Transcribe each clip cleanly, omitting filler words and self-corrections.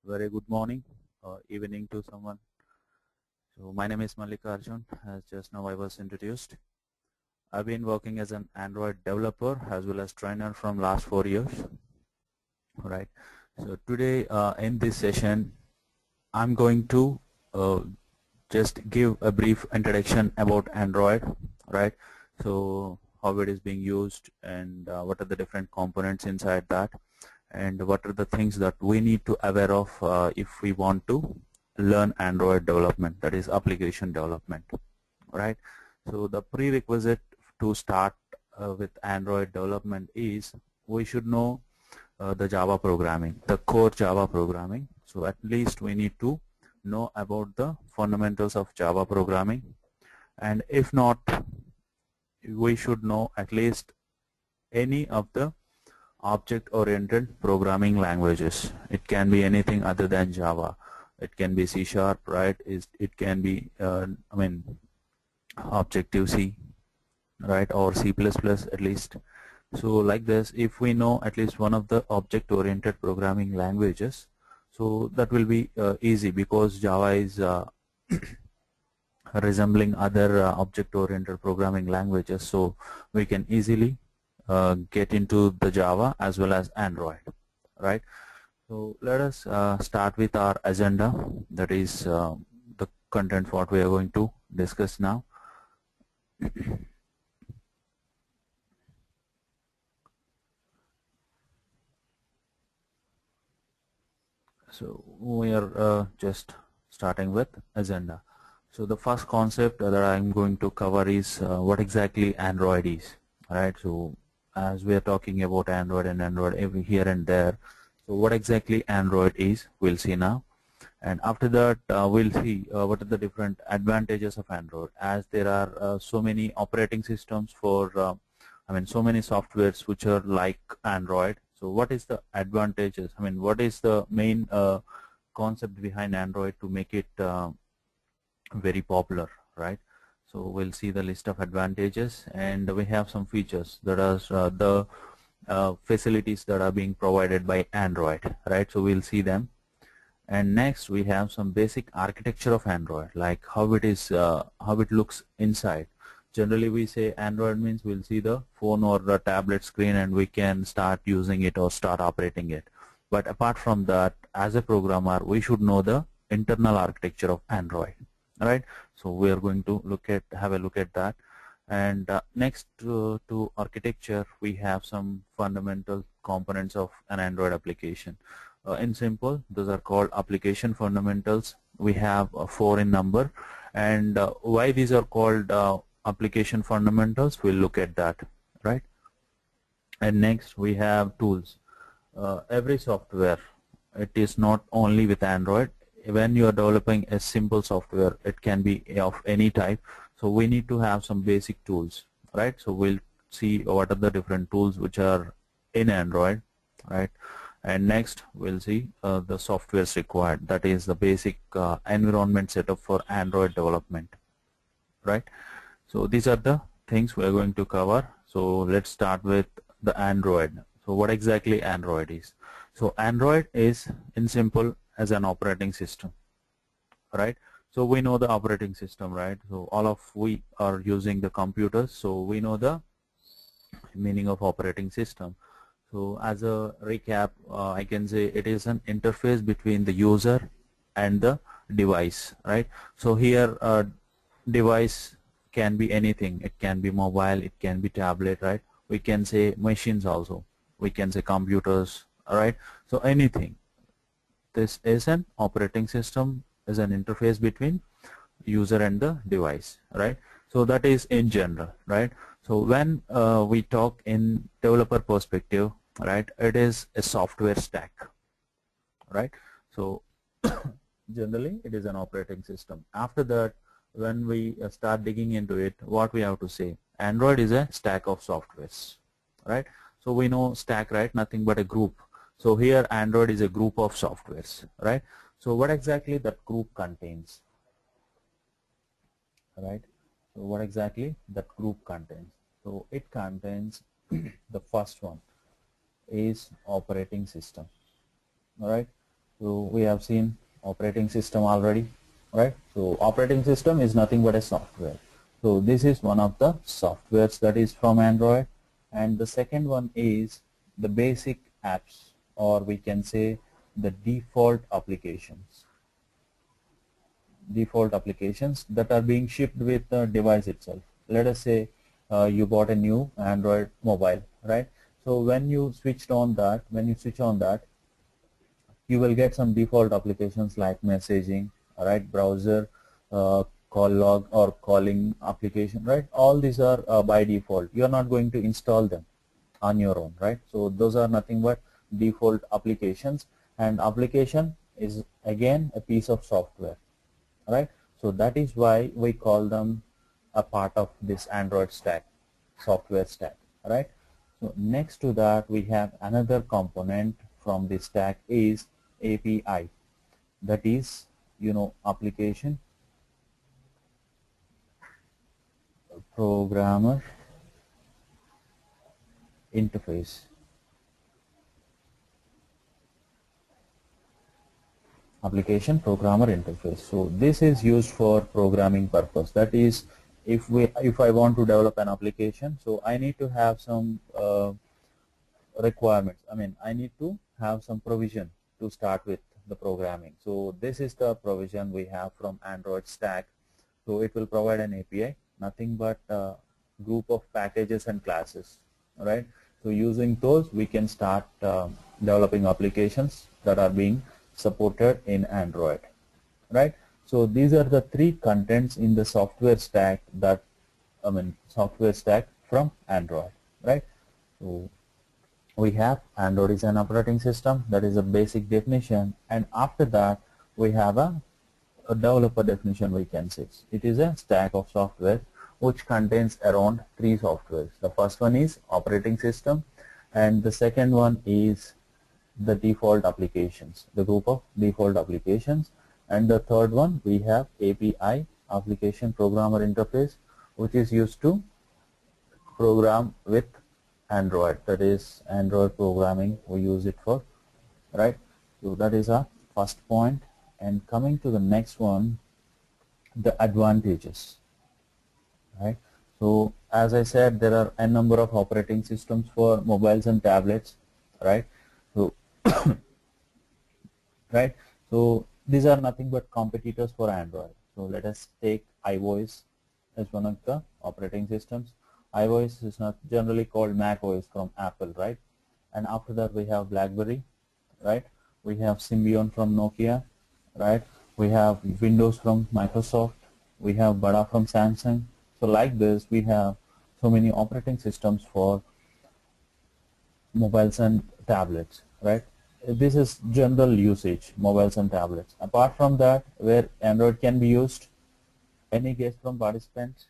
Very good morning, evening to someone. So my name is Mallikarjun, as just now I was introduced. I've been working as an Android developer as well as trainer from last 4 years. Right. So today in this session, I'm going to just give a brief introduction about Android. Right. So how it is being used and what are the different components inside that, and what are the things that we need to aware of if we want to learn Android development, that is application development, right? So the prerequisite to start with Android development is we should know the Java programming, the core Java programming. So at least we need to know about the fundamentals of Java programming, and if not, we should know at least any of the object-oriented programming languages. It can be anything other than Java. It can be C#, right? It can be, Objective-C, right? Or C++ at least. So like this, if we know at least one of the object-oriented programming languages, so that will be easy, because Java is resembling other object-oriented programming languages, so we can easily get into the Java as well as Android, right? So let us start with our agenda, that is the content what we are going to discuss now. So we are just starting with agenda. So the first concept that I'm going to cover is what exactly Android is, right? So as we are talking about Android and Android every here and there, so what exactly Android is, we'll see now. And after that we'll see what are the different advantages of Android, as there are so many operating systems for so many softwares which are like Android. So what is the advantages, what is the main concept behind Android to make it very popular, right? So we'll see the list of advantages, and we have some features that are the facilities that are being provided by Android, right? So we'll see them. And next we have some basic architecture of Android, like how it is, how it looks inside. Generally we say Android means we'll see the phone or the tablet screen and we can start using it or start operating it. But apart from that, as a programmer, we should know the internal architecture of Android, right? So we are going to have a look at that. And next to architecture, we have some fundamental components of an Android application. In simple, those are called application fundamentals. We have 4 in number, and why these are called application fundamentals, we'll look at that, right? And next we have tools. Every software, it is not only with Android. When you are developing a simple software, it can be of any type, so we need to have some basic tools, right? So we'll see what are the different tools which are in Android, right? And next we'll see the softwares required, that is the basic environment setup for Android development, right? So these are the things we're going to cover. So let's start with the Android. So what exactly Android is? So Android is, in simple, as an operating system, right? So we know the operating system, right? So all of we are using the computers, so we know the meaning of operating system. So as a recap, I can say it is an interface between the user and the device, right? So here device can be anything. It can be mobile, it can be tablet, right? We can say machines also, we can say computers, all right? So anything. This is an operating system, is an interface between user and the device, right? So that is in general, right? So when we talk in developer perspective, right, it is a software stack, right? So generally it is an operating system. After that, when we start digging into it, what we have to say, Android is a stack of softwares, right? So we know stack, right? Nothing but a group. So here Android is a group of softwares, right? So what exactly that group contains, right? So what exactly that group contains? So it contains the first one is operating system, all right? So we have seen operating system already, right? So operating system is nothing but a software. So this is one of the softwares that is from Android, and the second one is the basic apps, or we can say the default applications that are being shipped with the device itself. Let us say you bought a new Android mobile, right? So when you switch on that, you will get some default applications like messaging, right, browser, call log or calling application, right? All these are by default. You are not going to install them on your own, right? So those are nothing but default applications, and application is again a piece of software, right? So that is why we call them a part of this Android stack, software stack, right? So next to that we have another component from this stack is API, that is, application programmer interface. Application programmer interface. So this is used for programming purpose. That is, if I want to develop an application, so I need to have some requirements. I need to have some provision to start with the programming. So this is the provision we have from Android stack. So it will provide an API, nothing but a group of packages and classes, right? So using those we can start developing applications that are being supported in Android, right? So these are the three contents in the software stack software stack from Android, right? So we have Android is an operating system, that is a basic definition, and after that we have a developer definition. We can say it is a stack of software which contains around three softwares. The first one is operating system, and the second one is the default applications, the group of default applications, and the third one we have API, application programmer interface, which is used to program with Android, that is Android programming we use it for, right? So that is our first point. And coming to the next one, the advantages, right? So as I said, there are a number of operating systems for mobiles and tablets, right? So right, so these are nothing but competitors for Android. So let us take iOS as one of the operating systems. iOS is not generally called Mac OS from Apple, right? And after that we have BlackBerry, right? We have Symbian from Nokia, right? We have Windows from Microsoft, we have Bada from Samsung. So like this we have so many operating systems for mobiles and tablets, right? This is general usage, mobiles and tablets. Apart from that, where Android can be used, any guess from participants?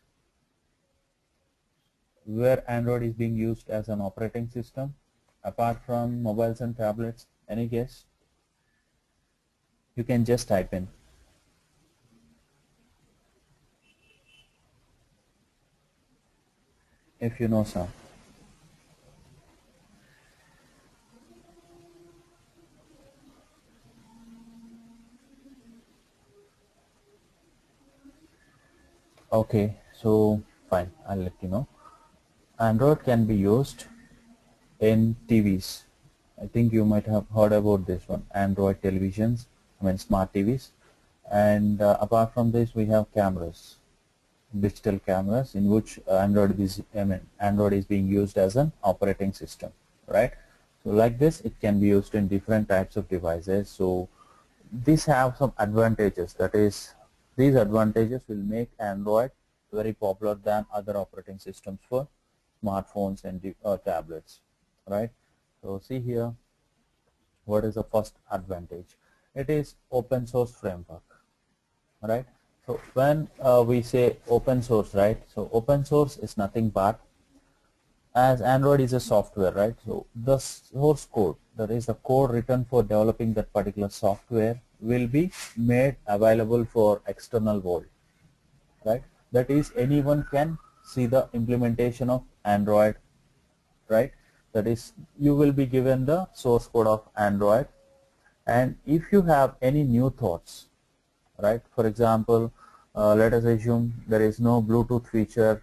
Where Android is being used as an operating system apart from mobiles and tablets? Any guess? You can just type in. If you know some. Okay, so fine, I'll let you know. Android can be used in TVs. I think you might have heard about this one, Android televisions, smart TVs. And apart from this we have cameras, digital cameras, in which Android is being used as an operating system, right? So like this it can be used in different types of devices. So these have some advantages, that is, these advantages will make Android very popular than other operating systems for smartphones and tablets, right? So see here, what is the first advantage? It is open source framework, right? So when we say open source, right, so open source is nothing but, as Android is a software, right, so the source code, that is the code written for developing that particular software, will be made available for external world, right? That is, anyone can see the implementation of Android, right? That is, you will be given the source code of Android, And if you have any new thoughts, right, for example, let us assume there is no Bluetooth feature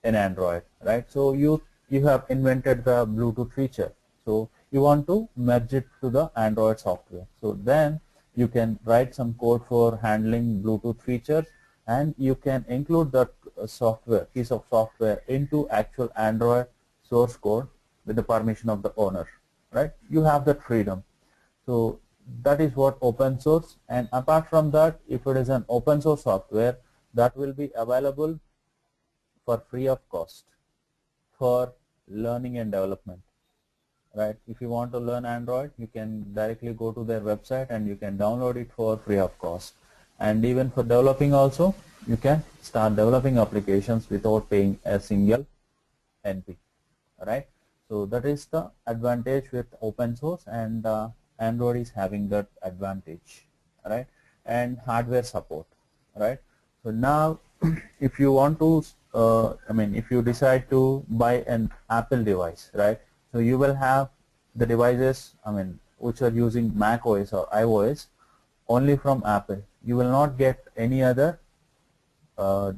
in Android, right? So you have invented the Bluetooth feature, so you want to merge it to the Android software. So then you can write some code for handling Bluetooth features, and you can include that software, piece of software, into actual Android source code with the permission of the owner, right? You have that freedom. So that is what open source. And apart from that, if it is an open source software, that will be available for free of cost for learning and development, right? If you want to learn Android, you can directly go to their website and you can download it for free of cost. And even for developing also, you can start developing applications without paying a single NP, right? So that is the advantage with open source, and Android is having that advantage, right? And hardware support, right? So now if you want to if you decide to buy an Apple device, right, so you will have the devices, which are using Mac OS or iOS only from Apple. You will not get any other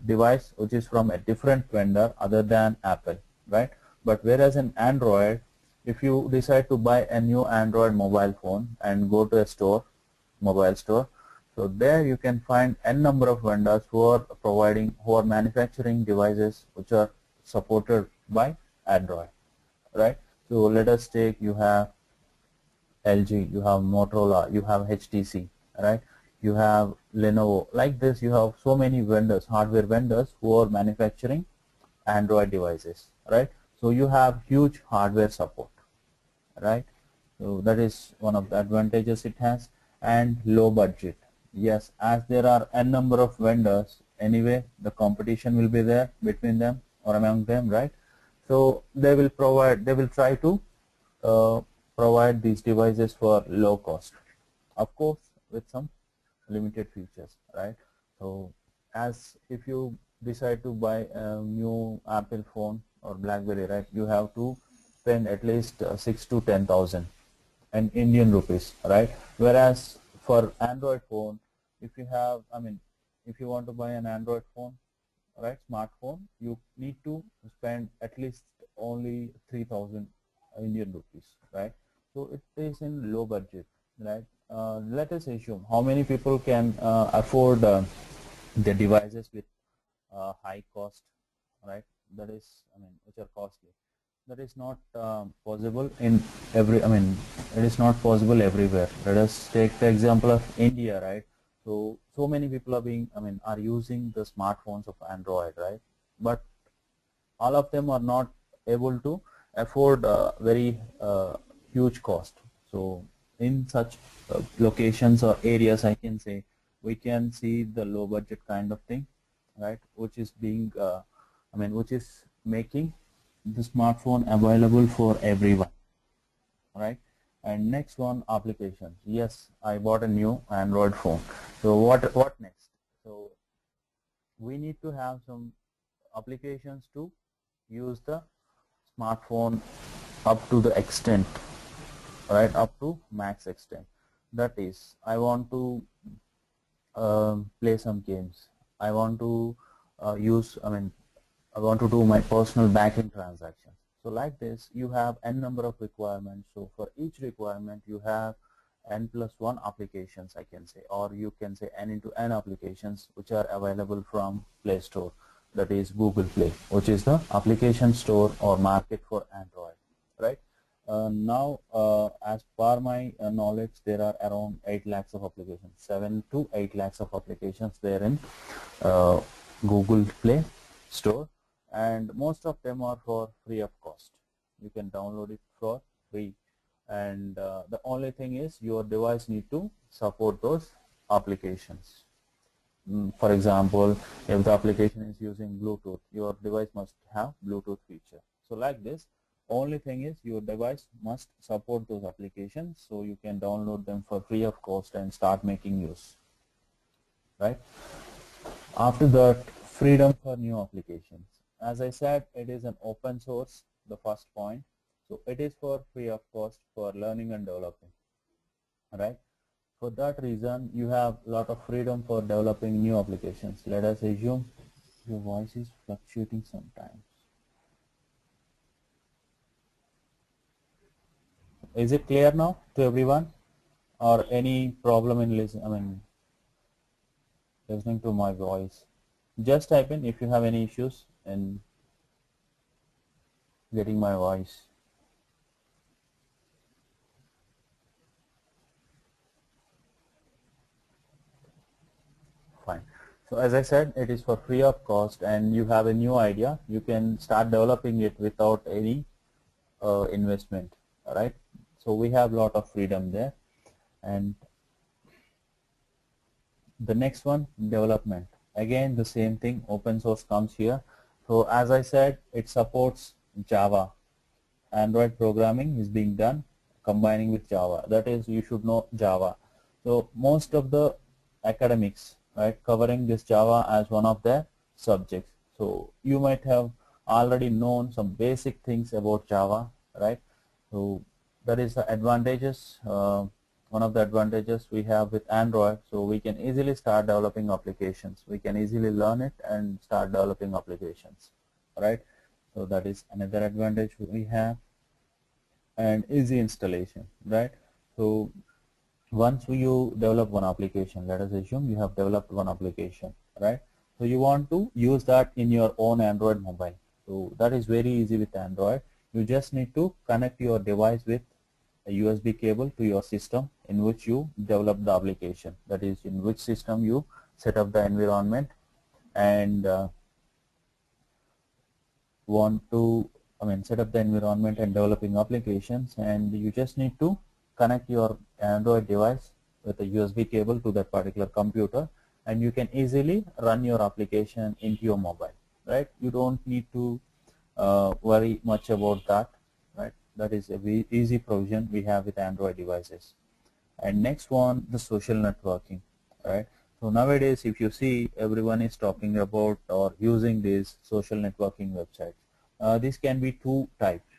device which is from a different vendor other than Apple, right? But whereas in Android, if you decide to buy a new Android mobile phone and go to a store, mobile store, so there you can find n number of vendors who are manufacturing devices which are supported by Android, right? So let us take, you have LG, you have Motorola, you have HTC, right? You have Lenovo. Like this, you have so many vendors, hardware vendors, who are manufacturing Android devices, right? So you have huge hardware support, right? So that is one of the advantages it has. And low budget. Yes, as there are n number of vendors, anyway the competition will be there between them or among them, right? So they will try to uh, provide these devices for low cost, of course with some limited features, right? So as if you decide to buy a new Apple phone or BlackBerry, right, you have to spend at least 6 to 10,000 and Indian rupees, right? Whereas for Android phone, if you have, if you want to buy an Android phone, right, smartphone, you need to spend at least only 3,000 Indian rupees, right? So it is in low budget, right? Let us assume how many people can afford the devices with high cost, right? That is, which are costly. That is not possible in every, it is not possible everywhere. Let us take the example of India, right? So many people are are using the smartphones of Android, right? But all of them are not able to afford very huge cost. So in such locations or areas, I can say, we can see the low budget kind of thing, right, which is being which is making the smartphone available for everyone, right? And next one, applications. Yes, I bought a new Android phone. So what next? So we need to have some applications to use the smartphone up to the extent, right, up to max extent. That is, I want to play some games. I want to I want to do my personal banking transactions. So like this, you have n number of requirements. So for each requirement, you have n plus 1 applications, I can say, or you can say n into n applications which are available from Play Store. That is Google Play, which is the application store or market for Android, right? Now, as per my knowledge, there are around 8 lakhs of applications, 7 to 8 lakhs of applications there in uh, Google Play Store, and most of them are for free of cost. You can download it for free, and the only thing is your device need to support those applications. For example, if the application is using Bluetooth, your device must have Bluetooth feature. So like this, only thing is your device must support those applications, so you can download them for free of cost and start making use, right? After that, freedom for new applications. As I said, it is an open source, the first point. So it is for free of cost for learning and developing. right? For that reason, you have a lot of freedom for developing new applications. Let us assume your voice is fluctuating sometimes. Is it clear now to everyone, or any problem in listening to my voice? Just type in if you have any issues in getting my voice. Fine. So as I said, it is for free of cost, and you have a new idea, you can start developing it without any investment. All right. So we have a lot of freedom there. And the next one, development. Again, the same thing, open source comes here. So as I said, it supports Java. Android programming is being done combining with Java. That is, you should know Java. So most of the academics, right, covering this Java as one of their subjects. So you might have already known some basic things about Java, right? So that is the advantages. One of the advantages we have with Android, so we can easily start developing applications. We can easily learn it and start developing applications, right? So that is another advantage we have. And easy installation, right? So once you develop one application, let us assume you have developed one application, right? So you want to use that in your own Android mobile. So that is very easy with Android. You just need to connect your device with a USB cable to your system in which you develop the application. That is, in which system you set up the environment and want to set up the environment and developing applications, and you just need to connect your Android device with a USB cable to that particular computer, and you can easily run your application into your mobile, right? You don't need to worry much about that, right? That is a very easy provision we have with Android devices. And next one, the social networking, right? So nowadays, if you see, everyone is talking about or using these social networking websites. This can be two types.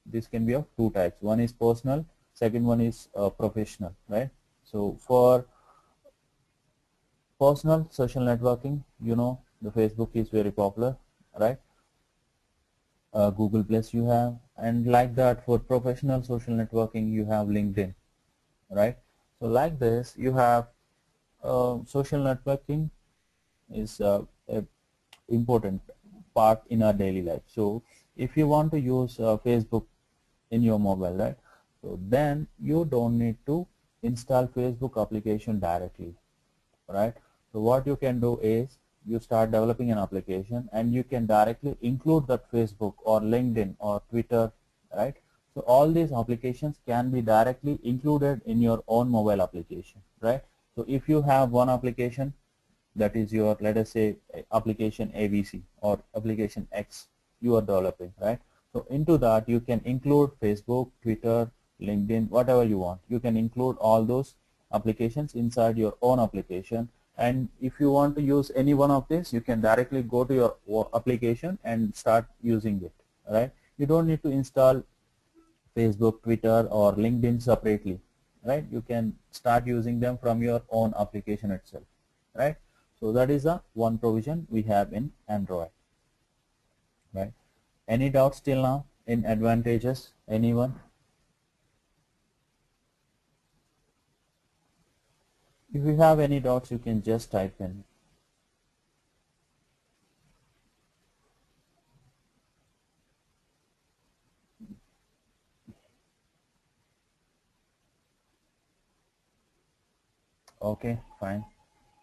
This can be of two types. One is personal, second one is professional, right? So for personal social networking, the Facebook is very popular, right? Google Plus you have, and like that for professional social networking you have LinkedIn, right? So like this you have social networking is a important part in our daily life. So if you want to use Facebook in your mobile, right, so then you don't need to install Facebook application directly, right? So what you can do is you start developing an application and you can directly include that Facebook or LinkedIn or Twitter, right? So all these applications can be directly included in your own mobile application, right? So if you have one application that is your, let us say, application ABC or application X you are developing, right? So into that you can include Facebook, Twitter, LinkedIn, whatever you want. You can include all those applications inside your own application, and if you want to use any one of these, you can directly go to your application and start using it, right? You don't need to install Facebook, Twitter or LinkedIn separately, right? You can start using them from your own application itself, right? So that is the one provision we have in Android, right? Any doubts till now in advantages? Anyone? If you have any doubts, you can just type in. Okay, fine.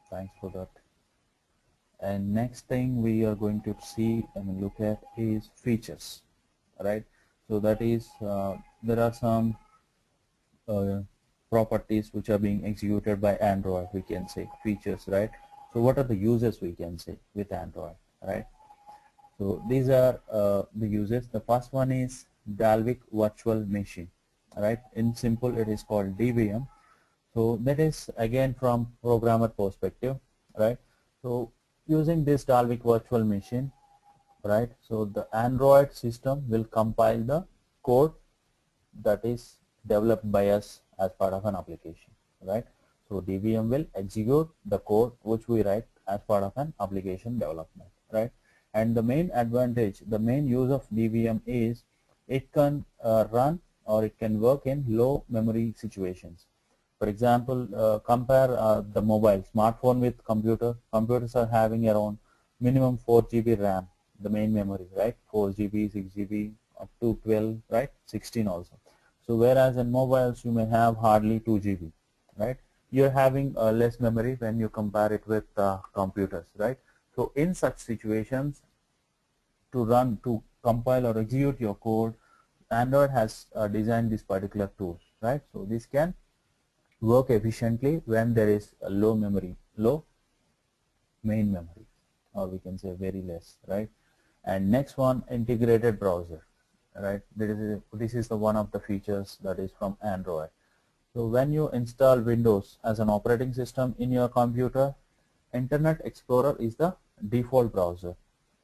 Thanks for that. And next thing we are going to see and look at is features, right? So that is there are some properties which are being executed by Android, we can say features, right? So what are the uses we can say with Android, right? So these are the uses. The first one is Dalvik Virtual Machine, right? In simple, it is called DVM. So that is again from programmer perspective, right? So using this Dalvik Virtual Machine, right? So the Android system will compile the code that is developed by us as part of an application, right? So DVM will execute the code which we write as part of an application development, right? And the main advantage, the main use of DVM is it can run or it can work in low memory situations. For example, compare the mobile smartphone with computer. Computers are having around minimum 4 GB RAM, the main memory, right? 4 GB, 6 GB, up to 12, right? 16 also. So whereas in mobiles you may have hardly 2 GB, right? You're having less memory when you compare it with computers, right? So in such situations, to compile or execute your code, Android has designed this particular tool, right? So this can work efficiently when there is a low memory, low main memory, or we can say very less, right? And next one, integrated browser, right? This is the one of the features that is from Android. So when you install Windows as an operating system in your computer, Internet Explorer is the default browser,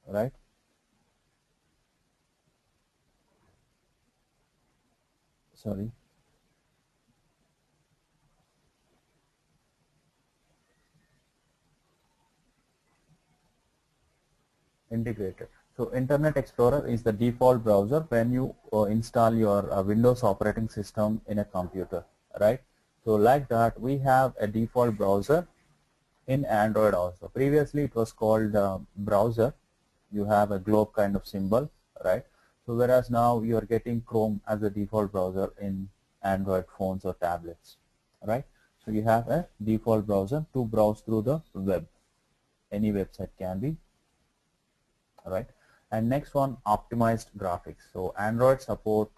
right? Sorry. Integrated. So Internet Explorer is the default browser when you install your Windows operating system in a computer, right? So like that, we have a default browser in Android also. Previously it was called browser. You have a globe kind of symbol, right? So whereas now you are getting Chrome as a default browser in Android phones or tablets, right? So you have a default browser to browse through the web. Any website can be, right? And next one, optimized graphics. So Android support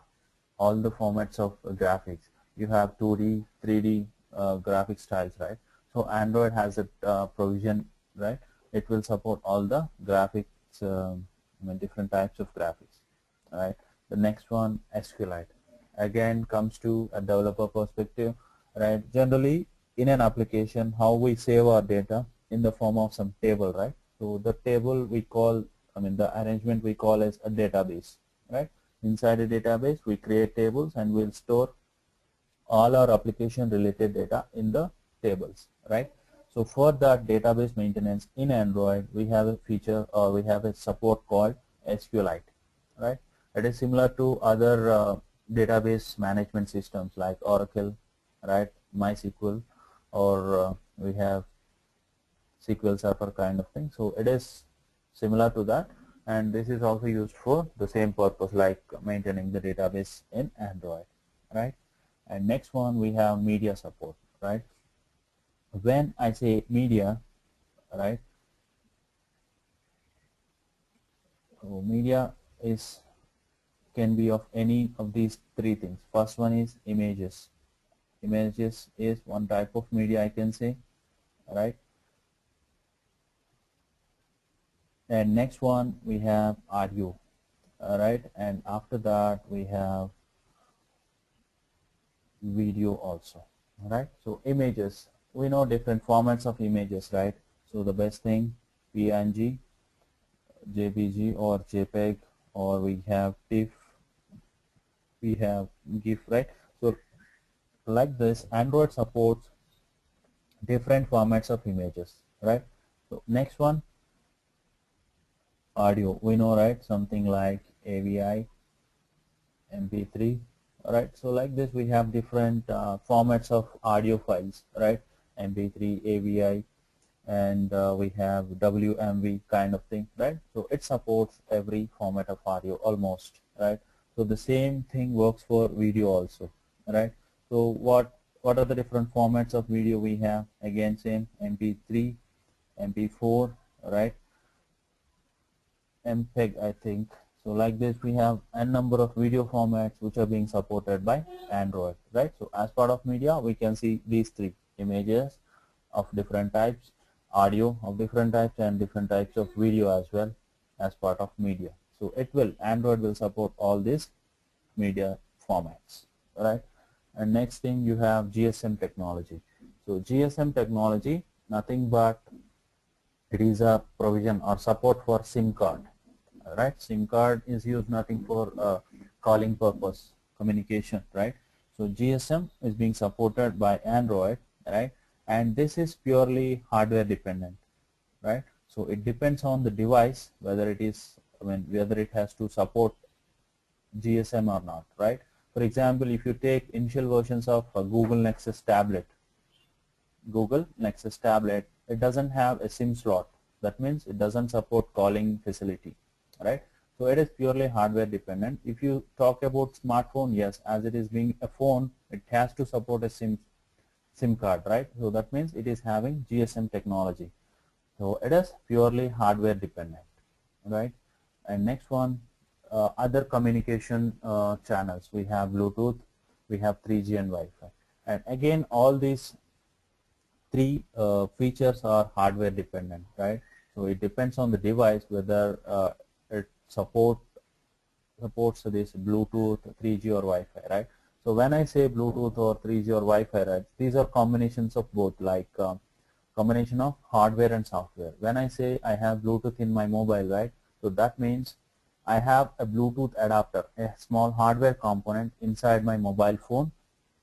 all the formats of graphics. You have 2D, 3D graphic styles, right? So Android has a provision, right? It will support all the graphics, different types of graphics, right? The next one, SQLite. Again, comes to a developer perspective, right? Generally, in an application, how we save our data in the form of some table, right? So the table we call, the arrangement we call as a database, right? Inside a database, we create tables and we'll store all our application related data in the tables, right? So for that database maintenance in Android, we have a feature or we have a support called SQLite, right? It is similar to other database management systems like Oracle, right? MySQL, or we have SQL Server kind of thing. So it is similar to that, and this is also used for the same purpose like maintaining the database in Android, right? And next one, we have media support, right? When I say media, right, so media can be of any of these three things. First one is images. Images is one type of media, I can say, right? And next one, we have audio, right? And after that, we have video also, right? So images, we know different formats of images, right? So the best thing, PNG, JPG or JPEG, or we have TIFF, we have GIF, right? So like this, Android supports different formats of images, right? So next one, audio, we know, right? Something like AVI, MP3, right? So like this, we have different formats of audio files, right? MP3, AVI, and we have WMV kind of thing, right? So it supports every format of audio almost, right? So the same thing works for video also, right? So what are the different formats of video we have? Again, same, MP3, MP4, right? MPEG, I think. So like this, we have a number of video formats which are being supported by Android, right? So as part of media, we can see these three: images of different types, audio of different types, and different types of video as well as part of media. So Android will support all these media formats, right? And next thing, you have GSM technology. So GSM technology, nothing but it is a provision or support for SIM card, right? SIM card is used nothing for calling purpose, communication, right? So GSM is being supported by Android right? And this is purely hardware dependent, right? So it depends on the device whether it is, whether it has to support GSM or not, right? For example, if you take initial versions of Google Nexus tablet, it doesn't have a SIM slot. That means it doesn't support calling facility, right? So it is purely hardware dependent. If you talk about smartphone, yes, as it is being a phone, it has to support a SIM card, right? So that means it is having GSM technology. So it is purely hardware dependent, right? And next one, other communication channels. We have Bluetooth, we have 3G and Wi-Fi. And again, all these three features are hardware dependent, right? So it depends on the device whether it supports this Bluetooth, 3G or Wi-Fi, right? So when I say Bluetooth or 3G or Wi-Fi, right, these are combinations of both, like combination of hardware and software. When I say I have Bluetooth in my mobile, right, so that means I have a Bluetooth adapter, a small hardware component inside my mobile phone,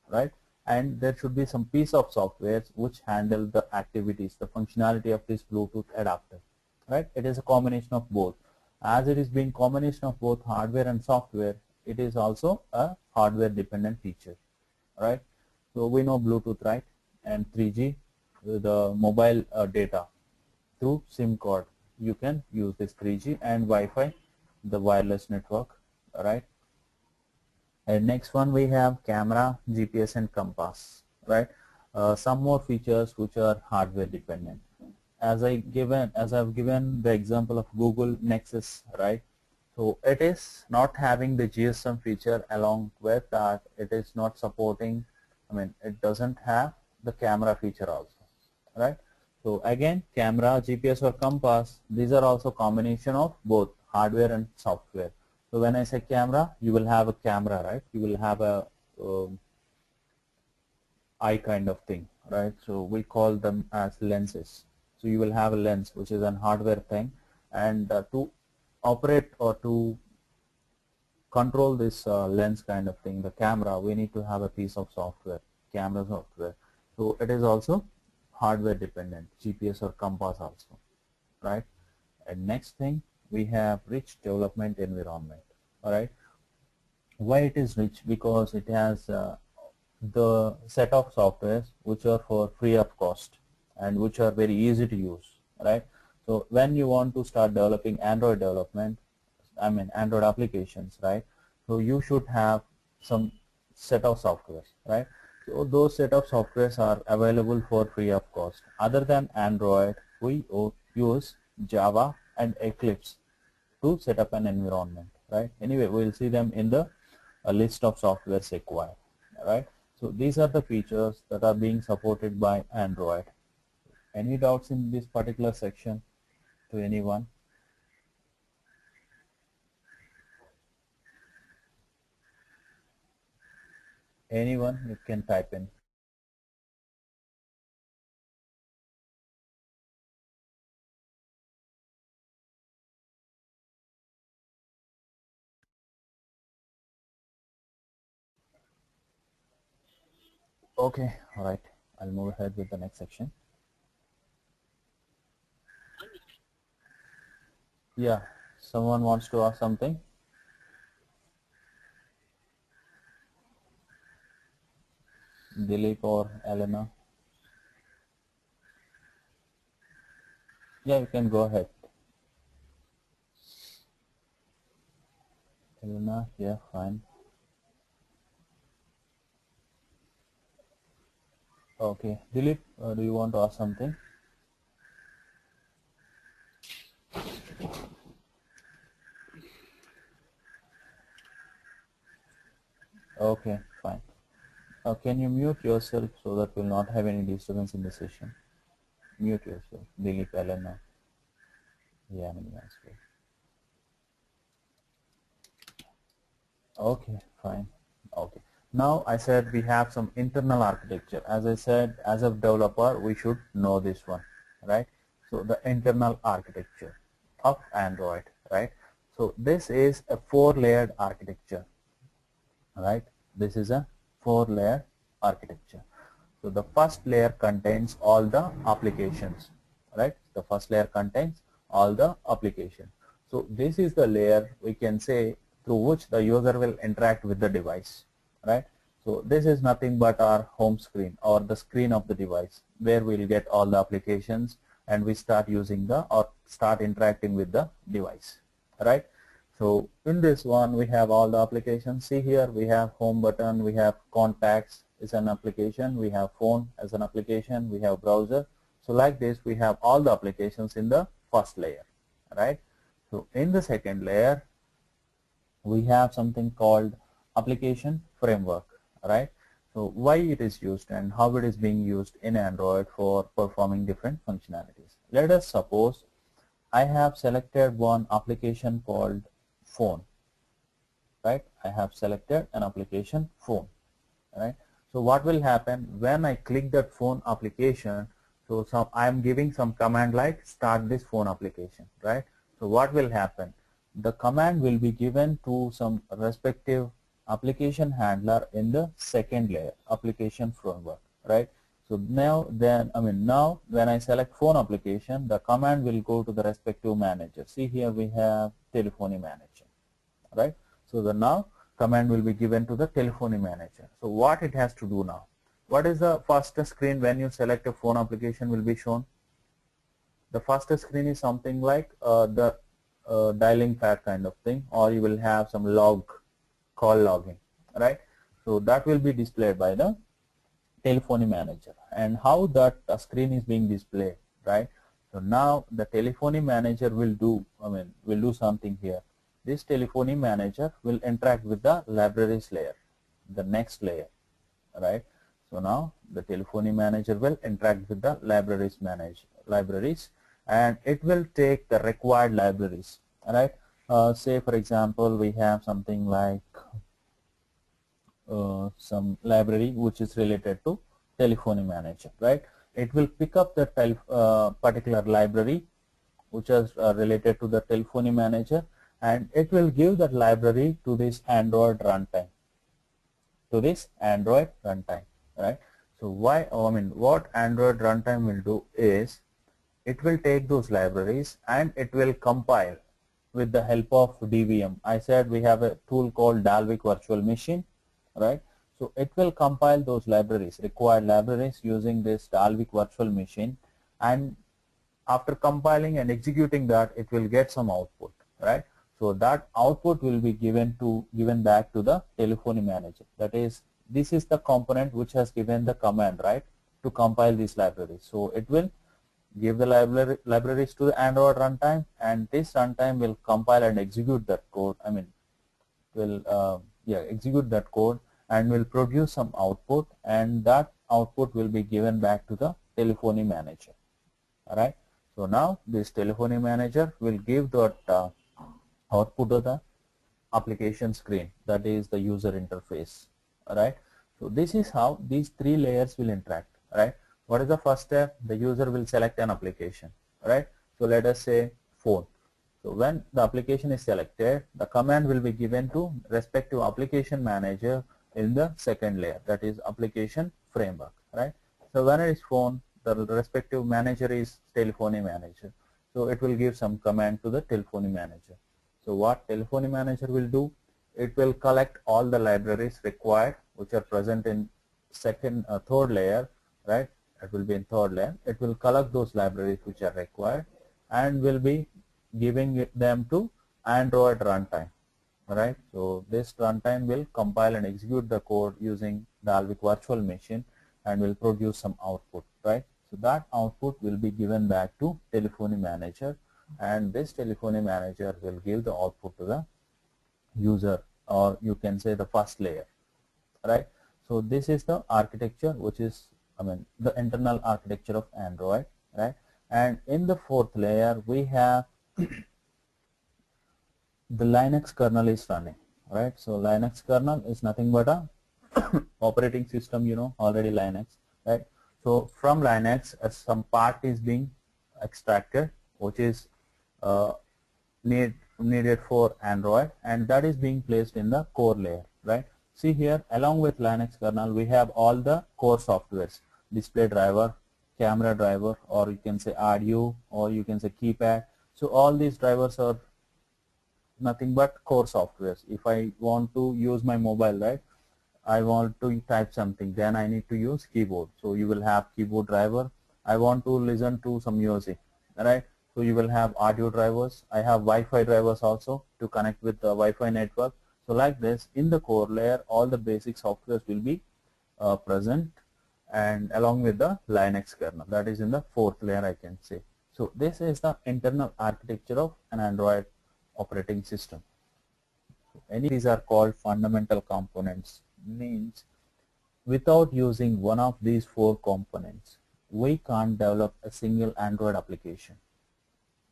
right? And there should be some piece of software which handle the activities, the functionality of this Bluetooth adapter, right? It is a combination of both. As it is being combination of both hardware and software, it is also a hardware dependent feature, right? So we know Bluetooth, right? And 3G, the mobile data through SIM card, you can use this 3G, and Wi-Fi, the wireless network, right? And next one we have camera, GPS and compass, right? Some more features which are hardware dependent. As I've given the example of Google Nexus, right? So it is not having the GSM feature. Along with that, it is not supporting, it doesn't have the camera feature also, right? So again, camera, GPS or compass, these are also combination of both hardware and software. So when I say camera, you will have a camera, right? You will have a eye kind of thing, right? So we call them as lenses. So you will have a lens, which is an hardware thing, and to operate or to control this lens kind of thing, the camera, we need to have a piece of software, camera software. So it is also hardware dependent, GPS or compass also, right? And next thing, we have rich development environment. All right, why it is rich? Because it has the set of softwares which are for free of cost and which are very easy to use, right? So when you want to start developing Android development, Android applications, right? So you should have some set of softwares, right? So those set of softwares are available for free of cost. Other than Android, we use Java and Eclipse to set up an environment, right? Anyway, we'll see them in the list of softwares required, right? So these are the features that are being supported by Android. Any doubts in this particular section to anyone? Anyone, you can type in. Okay, all right. I'll move ahead with the next section. Yeah, someone wants to ask something? Dilip or Elena? Yeah, you can go ahead. Elena, yeah, fine. Okay, Dilip, do you want to ask something? Okay, fine. Can you mute yourself so that we'll not have any disturbance in the session? Mute yourself, Dilip, Elena. Yeah, okay, fine. Okay. Now I said we have some internal architecture. As I said, as a developer, we should know this one, right? So the internal architecture of Android, right? So this is a 4-layered architecture, right? This is a 4-layer architecture. So the first layer contains all the applications, right? The first layer contains all the applications. So this is the layer we can say through which the user will interact with the device, right? So this is nothing but our home screen or the screen of the device where we'll get all the applications and we start using the or start interacting with the device, right? So in this one we have all the applications. See here we have home button, we have contacts is an application, we have phone as an application, we have browser. So like this we have all the applications in the first layer, right? So in the second layer we have something called application framework, right? So why it is used and how it is being used in Android for performing different functionalities. Let us suppose I have selected one application called phone, right? I have selected an application phone, right? So what will happen when I click that phone application? So I am giving some command like start this phone application, right? So what will happen? The command will be given to some respective application handler in the second layer, application framework, right? So now when I select phone application, the command will go to the respective manager. See here we have telephony manager, right? So the now command will be given to the telephony manager. So what it has to do now? What is the fastest screen when you select a phone application will be shown? The fastest screen is something like the dialing pad kind of thing, or you will have some call logging, right? So that will be displayed by the telephony manager. And how that screen is being displayed, right? So now the telephony manager will do something here. This telephony manager will interact with the libraries layer, the next layer, right? So now the telephony manager will interact with the libraries and it will take the required libraries, right? Say for example we have something like some library which is related to telephony manager, right? It will pick up the particular library which is related to the telephony manager, and it will give that library to this Android runtime, right? So what Android runtime will do is it will take those libraries and it will compile with the help of DVM. I said we have a tool called Dalvik Virtual Machine, right? So it will compile those required libraries using this Dalvik Virtual Machine, and after compiling and executing that, it will get some output, right? So that output will be given back to the telephony manager. That is, this is the component which has given the command, right, to compile these libraries. So it will give the libraries to the Android runtime, and this runtime will compile and execute that code. Execute that code and will produce some output, and that output will be given back to the telephony manager. All right. So now this telephony manager will give that output to the application screen, that is the user interface. All right. So this is how these three layers will interact, right? What is the first step? The user will select an application, right? So let us say phone. So when the application is selected, the command will be given to respective application manager in the second layer, that is application framework, right? So when it is phone, the respective manager is telephony manager. So it will give some command to the telephony manager. So what telephony manager will do? It will collect all the libraries required which are present in third layer, right? It will be in third layer. It will collect those libraries which are required and will be giving them to Android runtime, right? So this runtime will compile and execute the code using Dalvik Virtual Machine and will produce some output, right? So that output will be given back to telephony manager, and this telephony manager will give the output to the user, or you can say the first layer, right? So this is the architecture which is the internal architecture of Android, right? And in the fourth layer we have the Linux kernel is running, right? So Linux kernel is nothing but a operating system, already Linux, right? So from Linux some part is being extracted which is needed for Android, and that is being placed in the core layer, right? See here, along with Linux kernel we have all the core softwares. display driver, camera driver, or you can say audio, or you can say keypad. So all these drivers are nothing but core softwares. If I want to use my mobile, right, I want to type something, then I need to use keyboard. So you will have keyboard driver. I want to listen to some music, right? So you will have audio drivers. I have Wi-Fi drivers also to connect with the Wi-Fi network. So like this, in the core layer, all the basic softwares will be present, and along with the Linux kernel, that is in the fourth layer, I can say. So this is the internal architecture of an Android operating system. Any of these are called fundamental components, means without using one of these four components, we can't develop a single Android application,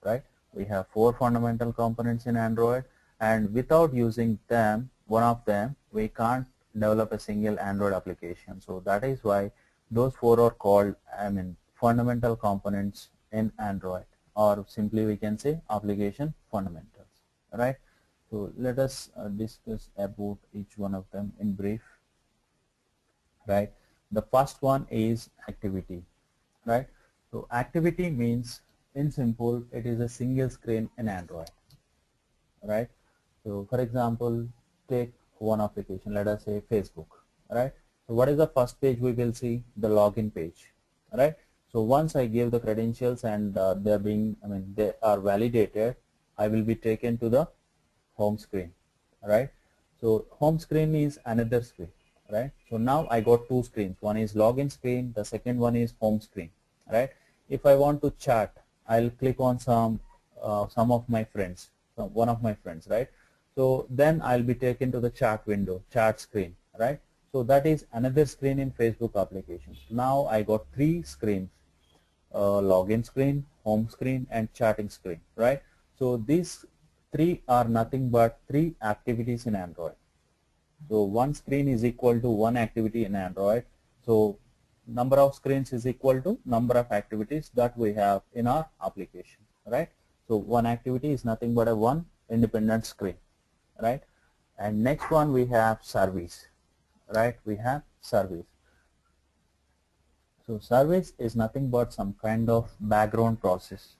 right? We have four fundamental components in Android, and without using them, one of them, we can't develop a single Android application. So that is why those four are called, fundamental components in Android, or simply we can say application fundamentals, right? So let us discuss about each one of them in brief, right? The first one is activity, right? So activity means, in simple, it is a single screen in Android, right? So for example, take one application, let us say Facebook, right? So what is the first page we will see? The login page, right? So once I give the credentials and they are validated, I will be taken to the home screen, right? So home screen is another screen, right? So now I got two screens. One is login screen, the second one is home screen, right? If I want to chat, I'll click on some of my friends, one of my friends, right? So then I'll be taken to the chat window, chat screen, right? So that is another screen in Facebook application. Now I got three screens, login screen, home screen, and chatting screen, right? So these three are nothing but three activities in Android. So one screen is equal to one activity in Android. So number of screens is equal to number of activities that we have in our application, right? So one activity is nothing but a one independent screen, right? And next one we have service, right? We have service. So service is nothing but some kind of background process,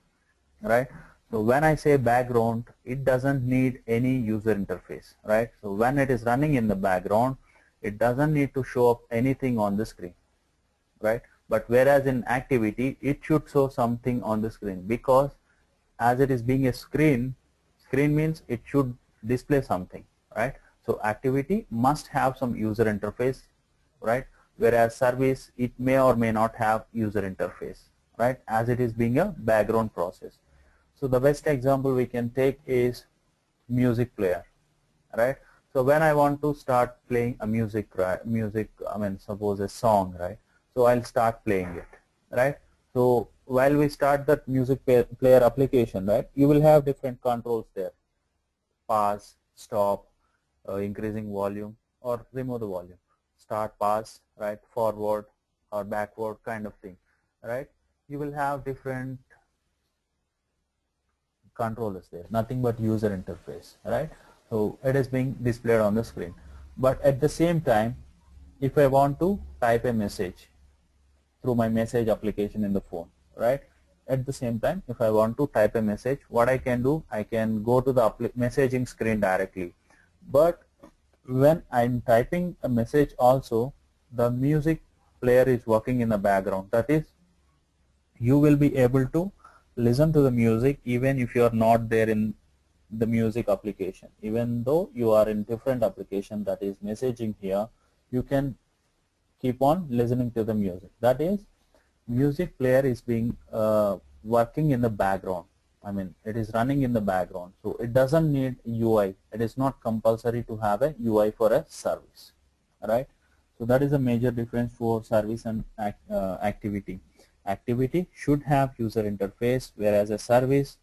right? So when I say background, it doesn't need any user interface, right? So when it is running in the background, it doesn't need to show up anything on the screen, right? But whereas in activity, it should show something on the screen, because as it is being a screen means it should display something, right? So activity must have some user interface, right? Whereas service, it may or may not have user interface, right? As it is being a background process. So the best example we can take is music player, right? So when I want to start playing a music, suppose a song, right? So I'll start playing it, right? So while we start that music player application, right, you will have different controls there: pause, stop, increasing volume, or remove the volume, start, pause, right, forward or backward kind of thing, right? You will have different controllers there, nothing but user interface, right? So it is being displayed on the screen. But at the same time, if I want to type a message through my message application in the phone, right? At the same time, if I want to type a message, what I can do, I can go to the messaging screen directly. But when I'm typing a message also, the music player is working in the background. That is, you will be able to listen to the music even if you are not there in the music application. Even though you are in different application that is messaging here, you can keep on listening to the music. That is, music player is being working in the background. It is running in the background. So it doesn't need UI. It is not compulsory to have a UI for a service, right? So that is a major difference for service and activity. Activity should have user interface, whereas a service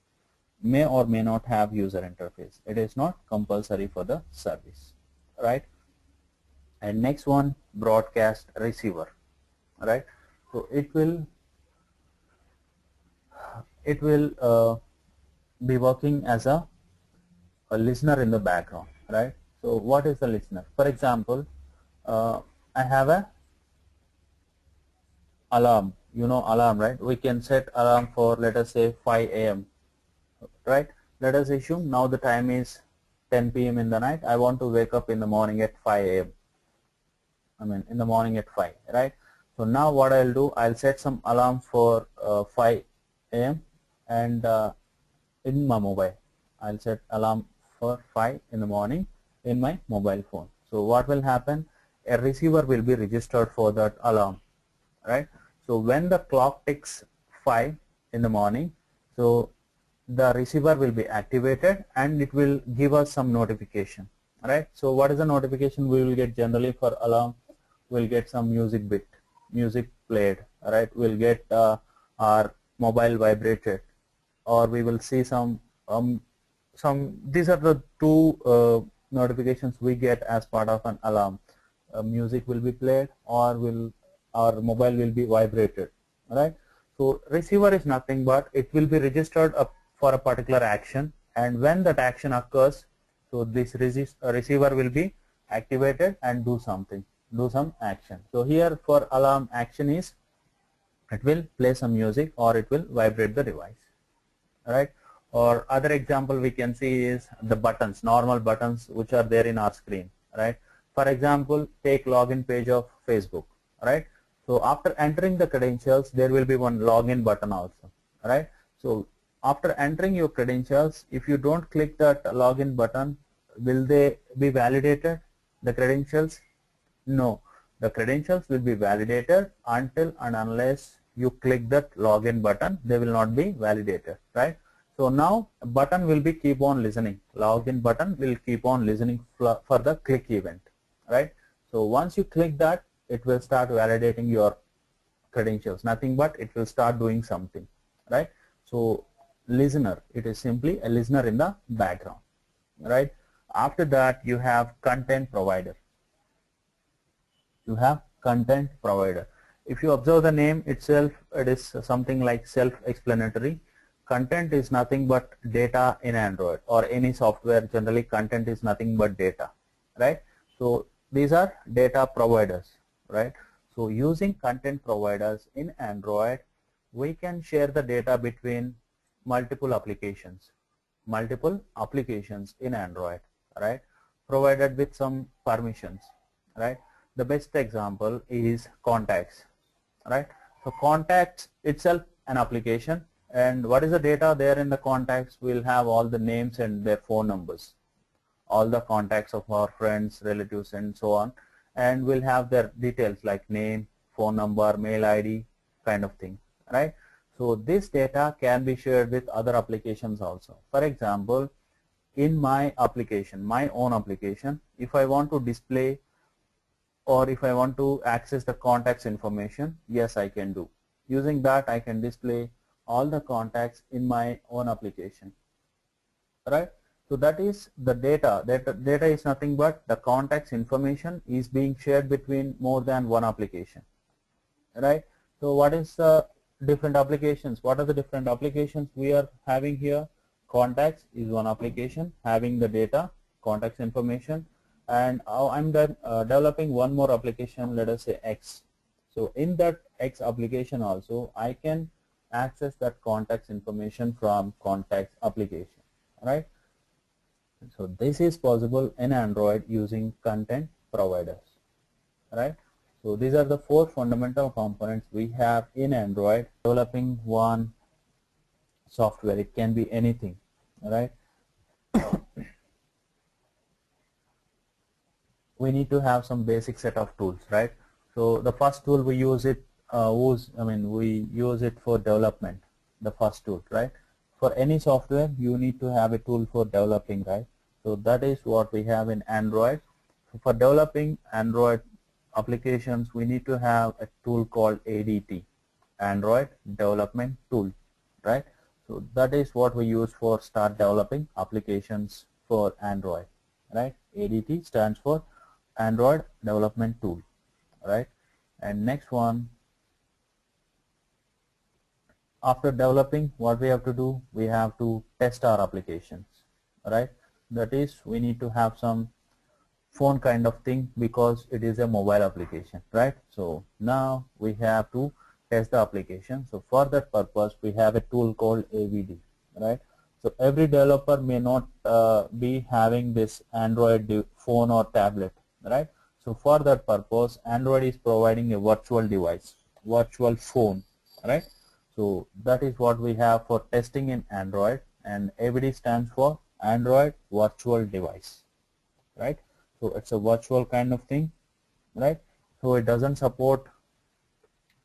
may or may not have user interface. It is not compulsory for the service, right? And next one, broadcast receiver, right? So it will be working as a listener in the background, right? So what is the listener? For example, I have a alarm, you know alarm, right? We can set alarm for, let us say, 5 a.m. right? Let us assume now the time is 10 p.m. in the night. I want to wake up in the morning at 5 a.m. In the morning at 5, right? So now what I'll do, I'll set some alarm for 5 a.m. and in my mobile. I'll set alarm for 5 in the morning in my mobile phone. So what will happen? A receiver will be registered for that alarm, right? So when the clock ticks 5 in the morning, so the receiver will be activated and it will give us some notification, right? So what is the notification we will get generally for alarm? We'll get some music played, right? We'll get our mobile vibrated, or we will see some these are the two notifications we get as part of an alarm. Music will be played, or our mobile will be vibrated, right? So receiver is nothing but it will be registered up for a particular action, and when that action occurs, so this receiver will be activated and do some action. So here for alarm, action is it will play some music or it will vibrate the device, right? Or other example we can see is the buttons, normal buttons which are there in our screen, right? For example, take login page of Facebook, right? So after entering the credentials, there will be one login button also, right? So after entering your credentials, if you don't click that login button, will they be validated, the credentials? No, the credentials will be validated until and unless you click that login button. They will not be validated, right? So now a button will be keep on listening. Login button will keep on listening for the click event, right? So once you click that, it will start validating your credentials. Nothing but it will start doing something, right? So listener, it is simply a listener in the background, right? After that, you have content provider. You have content provider. If you observe the name itself, it is something like self-explanatory. Content is nothing but data in Android or any software. Generally, content is nothing but data, right? So these are data providers, right? So using content providers in Android, we can share the data between multiple applications in Android, right? Provided with some permissions, right? The best example is contacts, right? So contacts itself an application, and what is the data there in the contacts? We'll have all the names and their phone numbers, all the contacts of our friends, relatives, and so on, and we'll have their details like name, phone number, mail ID, kind of thing, right? So this data can be shared with other applications also. For example, in my application, my own application, if I want to display or if I want to access the contacts information, yes, I can do. Using that, I can display all the contacts in my own application, right? So that is the data. Data is nothing but the contacts information is being shared between more than one application, right? So what is the different applications? What are the different applications we are having here? Contacts is one application having the data, contacts information, and I'm developing one more application, let us say X. So in that X application also, I can access that contacts information from contacts application, right? So this is possible in Android using content providers, right? So these are the 4 fundamental components we have in Android. Developing one software, it can be anything, right? We need to have some basic set of tools, right? So the first tool we use it we use it for development, the first tool, right? For any software, you need to have a tool for developing, right? So that is what we have in Android. So for developing Android applications, we need to have a tool called ADT, Android Development Tool, right? So that is what we use for start developing applications for Android, right? ADT stands for Android Development Tool, right? And next one, after developing, what we have to do, we have to test our applications, right? That is, we need to have some phone kind of thing because it is a mobile application, right? So now we have to test the application. So for that purpose, we have a tool called AVD, right? So every developer may not be having this Android phone or tablet, right? So for that purpose, Android is providing a virtual device, virtual phone, right? So that is what we have for testing in Android, and AVD stands for Android Virtual Device, right? So it's a virtual kind of thing, right? So it doesn't support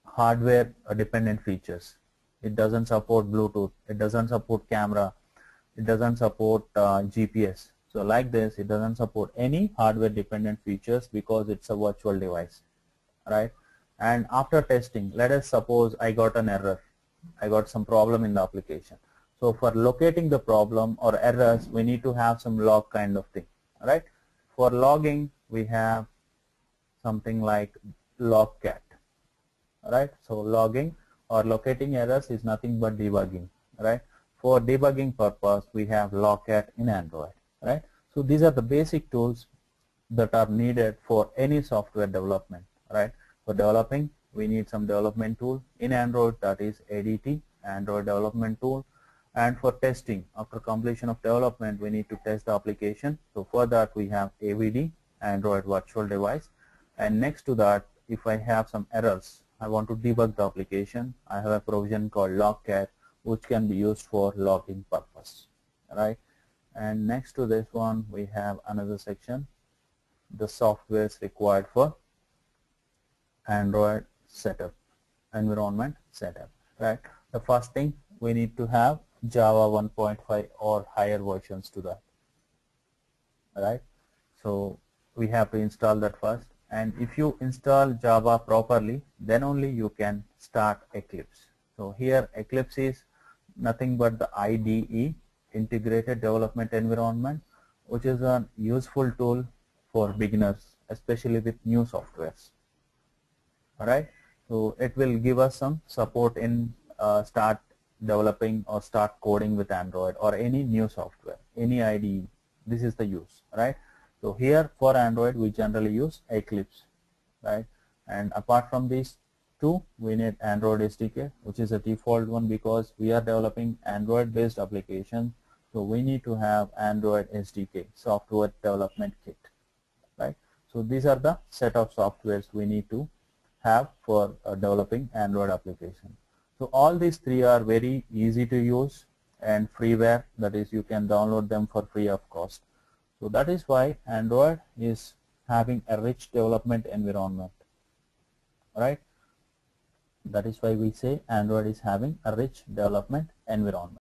hardware dependent features. It doesn't support Bluetooth, it doesn't support camera, it doesn't support GPS. So like this, it doesn't support any hardware dependent features because it's a virtual device, right? And after testing, let us suppose I got an error, I got some problem in the application. So for locating the problem or errors, we need to have some log kind of thing, right? For logging, we have something like logcat, right? So logging or locating errors is nothing but debugging, right? For debugging purpose, we have logcat in Android, right? So these are the basic tools that are needed for any software development, right? For developing, we need some development tool in Android, that is ADT, Android Development Tool. And for testing, after completion of development, we need to test the application. So for that, we have AVD, Android Virtual Device. And next to that, if I have some errors, I want to debug the application, I have a provision called logcat, which can be used for logging purpose, right? And next to this one, we have another section, the softwares required for Android setup, environment setup, right? The first thing, we need to have Java 1.5 or higher versions to that, right? So we have to install that first, and if you install Java properly, then only you can start Eclipse. So here Eclipse is nothing but the IDE, Integrated Development Environment, which is a useful tool for beginners, especially with new softwares. Alright, so it will give us some support in start developing or start coding with Android or any new software, any IDE. This is the use, right? So here for Android, we generally use Eclipse, right? And apart from these two, we need Android SDK, which is a default one because we are developing Android based application. So we need to have Android SDK, Software Development Kit, right? So these are the set of softwares we need to have for developing Android application. So all these three are very easy to use and freeware, that is you can download them for free of cost. So that is why Android is having a rich development environment, right? That is why we say Android is having a rich development environment.